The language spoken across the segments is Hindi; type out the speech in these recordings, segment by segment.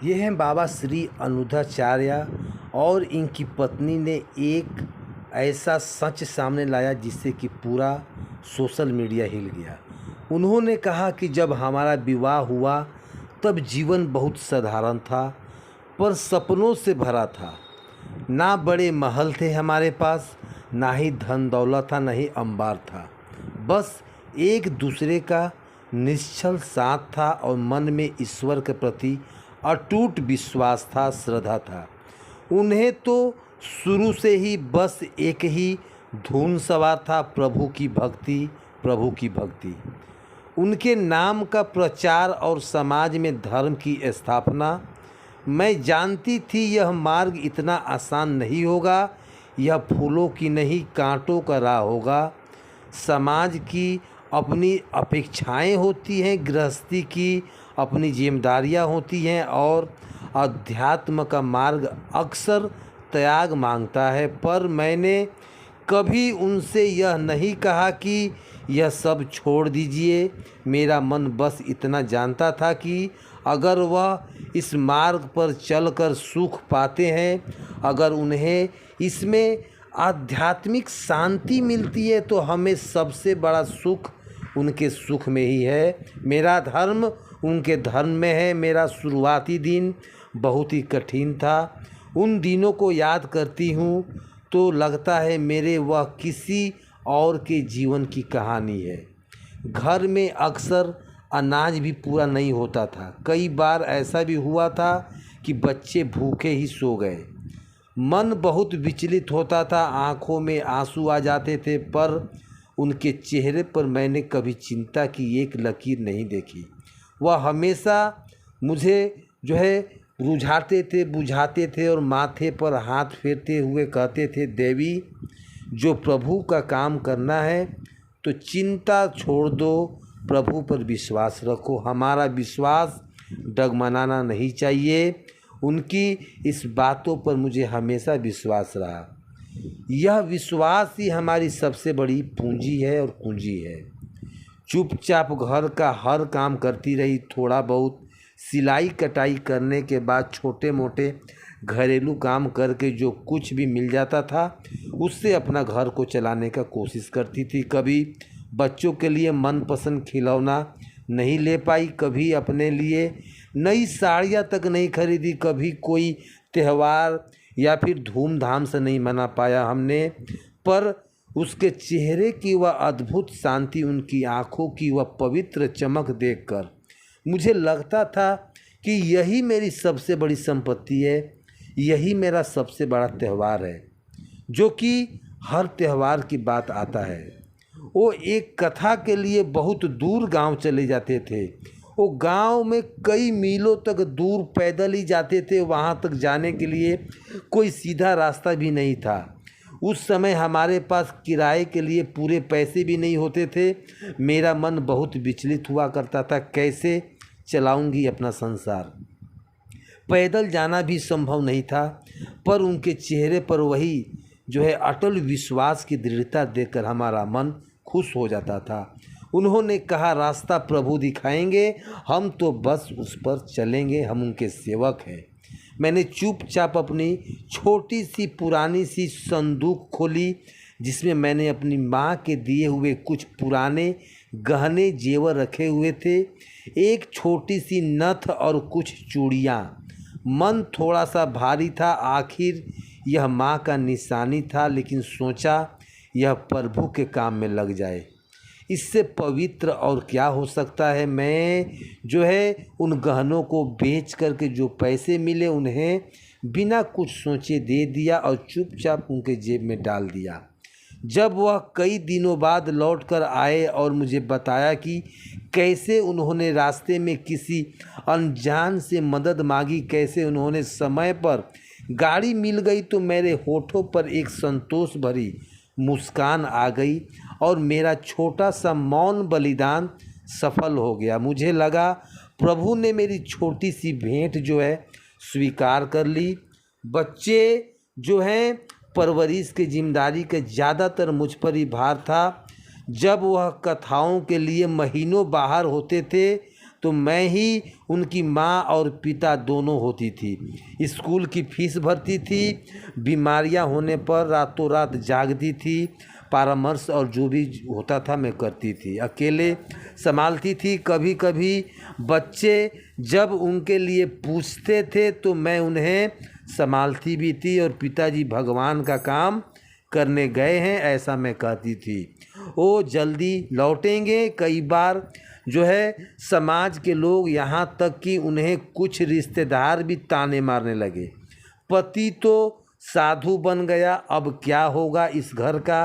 ये हैं बाबा श्री अनुधाचार्य और इनकी पत्नी ने एक ऐसा सच सामने लाया जिससे कि पूरा सोशल मीडिया हिल गया। उन्होंने कहा कि जब हमारा विवाह हुआ तब जीवन बहुत साधारण था पर सपनों से भरा था। ना बड़े महल थे हमारे पास, ना ही धन दौलत था, ना ही अंबार था। बस एक दूसरे का निश्चल साथ था और मन में ईश्वर के प्रति अटूट विश्वास था, श्रद्धा था। उन्हें तो शुरू से ही बस एक ही धुन सवार था, प्रभु की भक्ति, प्रभु की भक्ति। उनके नाम का प्रचार और समाज में धर्म की स्थापना। मैं जानती थी यह मार्ग इतना आसान नहीं होगा, यह फूलों की नहीं कांटों का राह होगा। समाज की अपनी अपेक्षाएं होती हैं, गृहस्थी की अपनी जिम्मेदारियां होती हैं और अध्यात्म का मार्ग अक्सर त्याग मांगता है। पर मैंने कभी उनसे यह नहीं कहा कि यह सब छोड़ दीजिए। मेरा मन बस इतना जानता था कि अगर वह इस मार्ग पर चलकर सुख पाते हैं, अगर उन्हें इसमें आध्यात्मिक शांति मिलती है, तो हमें सबसे बड़ा सुख उनके सुख में ही है। मेरा धर्म उनके धर्म में है। मेरा शुरुआती दिन बहुत ही कठिन था। उन दिनों को याद करती हूँ तो लगता है मेरे वह किसी और के जीवन की कहानी है। घर में अक्सर अनाज भी पूरा नहीं होता था। कई बार ऐसा भी हुआ था कि बच्चे भूखे ही सो गए। मन बहुत विचलित होता था, आँखों में आंसू आ जाते थे, पर उनके चेहरे पर मैंने कभी चिंता की एक लकीर नहीं देखी। वह हमेशा मुझे रुझाते थे, बुझाते थे और माथे पर हाथ फेरते हुए कहते थे, देवी, जो प्रभु का काम करना है तो चिंता छोड़ दो, प्रभु पर विश्वास रखो। हमारा विश्वास डगमगाना नहीं चाहिए। उनकी इस बातों पर मुझे हमेशा विश्वास रहा। यह विश्वास ही हमारी सबसे बड़ी पूंजी है और पूंजी है। चुपचाप घर का हर काम करती रही। थोड़ा बहुत सिलाई कटाई करने के बाद छोटे मोटे घरेलू काम करके जो कुछ भी मिल जाता था उससे अपना घर को चलाने का कोशिश करती थी। कभी बच्चों के लिए मनपसंद खिलौना नहीं ले पाई, कभी अपने लिए नई साड़ियाँ तक नहीं खरीदी, कभी कोई त्यौहार या फिर धूमधाम से नहीं मना पाया हमने। पर उसके चेहरे की वह अद्भुत शांति, उनकी आँखों की वह पवित्र चमक देखकर मुझे लगता था कि यही मेरी सबसे बड़ी संपत्ति है, यही मेरा सबसे बड़ा त्यौहार है। जो कि हर त्यौहार की बात आता है। वो एक कथा के लिए बहुत दूर गांव चले जाते थे। वो गांव में कई मीलों तक दूर पैदल ही जाते थे। वहाँ तक जाने के लिए कोई सीधा रास्ता भी नहीं था। उस समय हमारे पास किराए के लिए पूरे पैसे भी नहीं होते थे। मेरा मन बहुत विचलित हुआ करता था, कैसे चलाऊंगी अपना संसार। पैदल जाना भी संभव नहीं था। पर उनके चेहरे पर वही अटल विश्वास की दृढ़ता देखकर हमारा मन खुश हो जाता था। उन्होंने कहा, रास्ता प्रभु दिखाएंगे, हम तो बस उस पर चलेंगे, हम उनके सेवक हैं। मैंने चुपचाप अपनी छोटी सी पुरानी सी संदूक खोली जिसमें मैंने अपनी माँ के दिए हुए कुछ पुराने गहने जेवर रखे हुए थे, एक छोटी सी नथ और कुछ चूड़ियाँ। मन थोड़ा सा भारी था, आखिर यह माँ का निशानी था, लेकिन सोचा यह प्रभु के काम में लग जाए। इससे पवित्र और क्या हो सकता है। मैं उन गहनों को बेच करके जो पैसे मिले उन्हें बिना कुछ सोचे दे दिया और चुपचाप उनके जेब में डाल दिया। जब वह कई दिनों बाद लौटकर आए और मुझे बताया कि कैसे उन्होंने रास्ते में किसी अनजान से मदद मांगी, कैसे उन्होंने समय पर गाड़ी मिल गई, तो मेरे होठों पर एक संतोष भरी मुस्कान आ गई और मेरा छोटा सा मौन बलिदान सफल हो गया। मुझे लगा प्रभु ने मेरी छोटी सी भेंट स्वीकार कर ली। बच्चे परवरिश की जिम्मेदारी का ज़्यादातर मुझ पर ही भार था। जब वह कथाओं के लिए महीनों बाहर होते थे तो मैं ही उनकी माँ और पिता दोनों होती थी। स्कूल की फीस भरती थी, बीमारियां होने पर रातों रात जागती थी, परामर्श और जो भी होता था मैं करती थी, अकेले संभालती थी। कभी कभी बच्चे जब उनके लिए पूछते थे तो मैं उन्हें संभालती भी थी, और पिताजी भगवान का काम करने गए हैं ऐसा मैं कहती थी। वो जल्दी लौटेंगे। कई बार जो है समाज के लोग, यहाँ तक कि उन्हें कुछ रिश्तेदार भी ताने मारने लगे, पति तो साधु बन गया, अब क्या होगा इस घर का,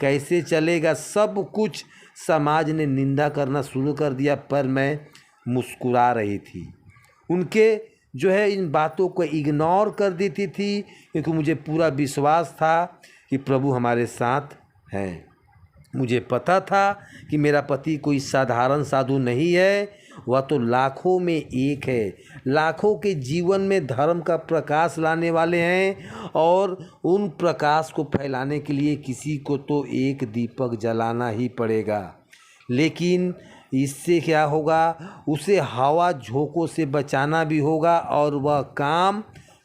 कैसे चलेगा। सब कुछ समाज ने निंदा करना शुरू कर दिया, पर मैं मुस्कुरा रही थी। उनके जो है इन बातों को इग्नोर कर देती थी, क्योंकि मुझे पूरा विश्वास था कि प्रभु हमारे साथ हैं। मुझे पता था कि मेरा पति कोई साधारण साधु नहीं है, वह तो लाखों में एक है, लाखों के जीवन में धर्म का प्रकाश लाने वाले हैं, और उन प्रकाश को फैलाने के लिए किसी को तो एक दीपक जलाना ही पड़ेगा। लेकिन इससे क्या होगा, उसे हवा झोंकों से बचाना भी होगा, और वह काम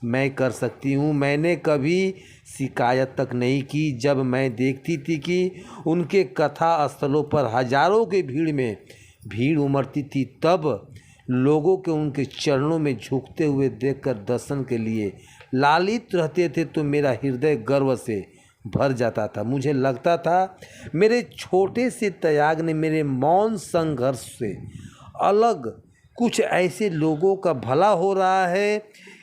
मैं कर सकती हूँ। मैंने कभी शिकायत तक नहीं की। जब मैं देखती थी कि उनके कथा स्थलों पर हजारों की भीड़ में भीड़ उमड़ती थी, तब लोगों के उनके चरणों में झुकते हुए देखकर दर्शन के लिए लालित रहते थे, तो मेरा हृदय गर्व से भर जाता था। मुझे लगता था मेरे छोटे से त्याग ने, मेरे मौन संघर्ष से अलग कुछ ऐसे लोगों का भला हो रहा है।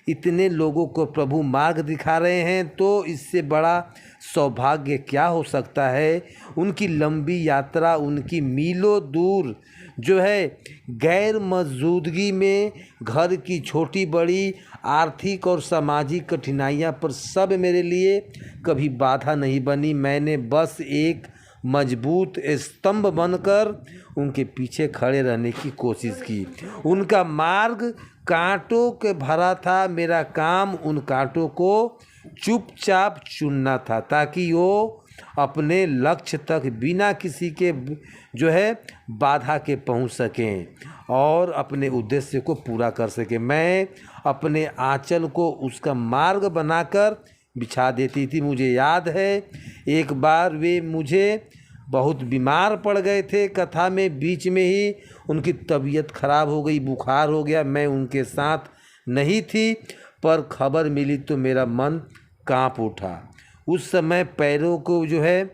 इतने लोगों को प्रभु मार्ग दिखा रहे हैं, तो इससे बड़ा सौभाग्य क्या हो सकता है। उनकी लंबी यात्रा, उनकी मीलों दूर जो है गैर मौजूदगी में, घर की छोटी बड़ी आर्थिक और सामाजिक कठिनाइयां पर सब मेरे लिए कभी बाधा नहीं बनी। मैंने बस एक मजबूत स्तंभ बनकर उनके पीछे खड़े रहने की कोशिश की। उनका मार्ग कांटों के भरा था, मेरा काम उन कांटों को चुपचाप चुनना था, ताकि वो अपने लक्ष्य तक बिना किसी के जो है बाधा के पहुंच सकें और अपने उद्देश्य को पूरा कर सकें। मैं अपने आंचल को उसका मार्ग बनाकर बिछा देती थी। मुझे याद है एक बार वे मुझे बहुत बीमार पड़ गए थे। कथा में बीच में ही उनकी तबीयत खराब हो गई, बुखार हो गया। मैं उनके साथ नहीं थी, पर खबर मिली तो मेरा मन कांप उठा। उस समय पैरों को जो है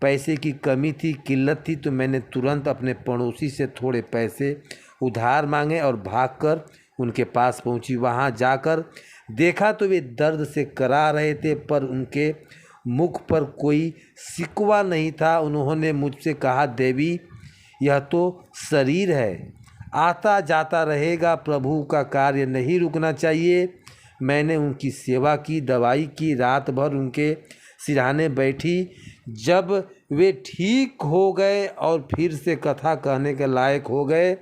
पैसे की कमी थी, किल्लत थी, तो मैंने तुरंत अपने पड़ोसी से थोड़े पैसे उधार मांगे और भागकर उनके पास पहुंची। वहां जाकर देखा तो वे दर्द से करा रहे थे, पर उनके मुख पर कोई शिकवा नहीं था। उन्होंने मुझसे कहा, देवी यह तो शरीर है, आता जाता रहेगा, प्रभु का कार्य नहीं रुकना चाहिए। मैंने उनकी सेवा की, दवाई की, रात भर उनके सिरहाने बैठी। जब वे ठीक हो गए और फिर से कथा कहने के लायक हो गए,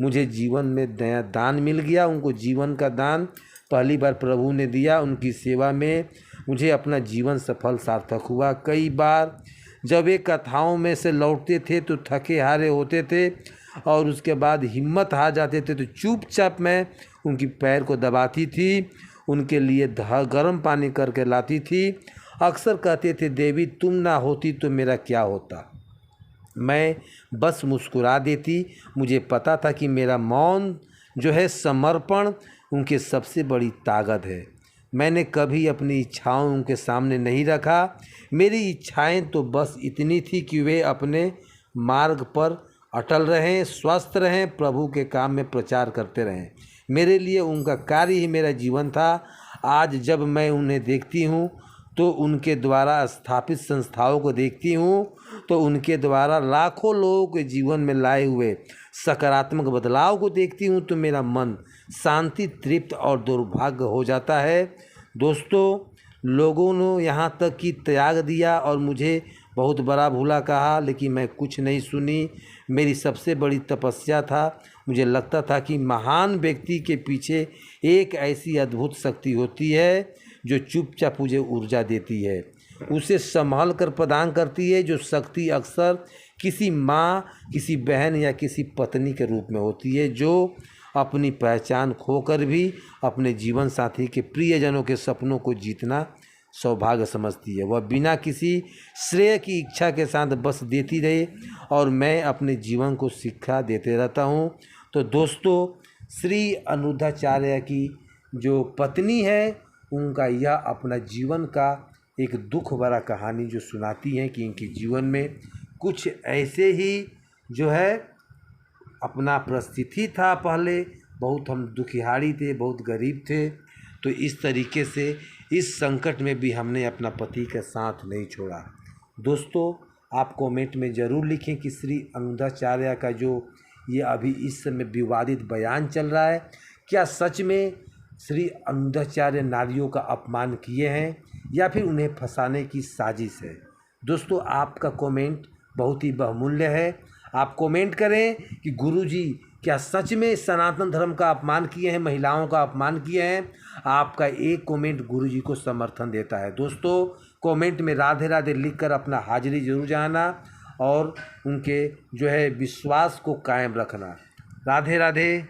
मुझे जीवन में नया दान मिल गया। उनको जीवन का दान पहली बार प्रभु ने दिया। उनकी सेवा में मुझे अपना जीवन सफल सार्थक हुआ। कई बार जब वे कथाओं में से लौटते थे तो थके हारे होते थे और उसके बाद हिम्मत हार जाते थे, तो चुपचाप मैं उनकी पैर को दबाती थी, उनके लिए गर्म पानी करके लाती थी। अक्सर कहते थे, देवी तुम ना होती तो मेरा क्या होता। मैं बस मुस्कुरा देती। मुझे पता था कि मेरा मौन जो है समर्पण उनके सबसे बड़ी ताकत है। मैंने कभी अपनी इच्छाओं उनके सामने नहीं रखा। मेरी इच्छाएं तो बस इतनी थी कि वे अपने मार्ग पर अटल रहें, स्वस्थ रहें, प्रभु के काम में प्रचार करते रहें। मेरे लिए उनका कार्य ही मेरा जीवन था। आज जब मैं उन्हें देखती हूँ तो उनके द्वारा स्थापित संस्थाओं को देखती हूँ, तो उनके द्वारा लाखों लोगों के जीवन में लाए हुए सकारात्मक बदलाव को देखती हूँ, तो मेरा मन शांति, तृप्त और दुर्भाग्य हो जाता है। दोस्तों, लोगों ने यहाँ तक कि त्याग दिया और मुझे बहुत बड़ा भूला कहा, लेकिन मैं कुछ नहीं सुनी। मेरी सबसे बड़ी तपस्या था। मुझे लगता था कि महान व्यक्ति के पीछे एक ऐसी अद्भुत शक्ति होती है जो चुपचाप मुझे ऊर्जा देती है, उसे संभाल कर प्रदान करती है। जो शक्ति अक्सर किसी माँ, किसी बहन या किसी पत्नी के रूप में होती है, जो अपनी पहचान खोकर भी अपने जीवन साथी के प्रियजनों के सपनों को जीतना सौभाग्य समझती है। वह बिना किसी श्रेय की इच्छा के साथ बस देती रहे और मैं अपने जीवन को शिक्षा देते रहता हूँ। तो दोस्तों, श्री अनिरुद्धाचार्य की जो पत्नी है, उनका यह अपना जीवन का एक दुख भरा कहानी जो सुनाती हैं कि इनके जीवन में कुछ ऐसे ही जो है अपना परिस्थिति था। पहले बहुत हम दुखिहारी थे, बहुत गरीब थे, तो इस तरीके से इस संकट में भी हमने अपना पति का साथ नहीं छोड़ा। दोस्तों, आप कमेंट में ज़रूर लिखें कि श्री अनिरुद्धाचार्य का जो ये अभी इस समय विवादित बयान चल रहा है, क्या सच में श्री अनिरुद्धाचार्य नारियों का अपमान किए हैं या फिर उन्हें फंसाने की साजिश है। दोस्तों, आपका कमेंट बहुत ही बहुमूल्य है। आप कमेंट करें कि गुरुजी क्या सच में सनातन धर्म का अपमान किए हैं, महिलाओं का अपमान किए हैं। आपका एक कमेंट गुरुजी को समर्थन देता है। दोस्तों, कमेंट में राधे राधे लिखकर अपना हाजिरी जरूर जनाना और उनके जो है विश्वास को कायम रखना। राधे राधे।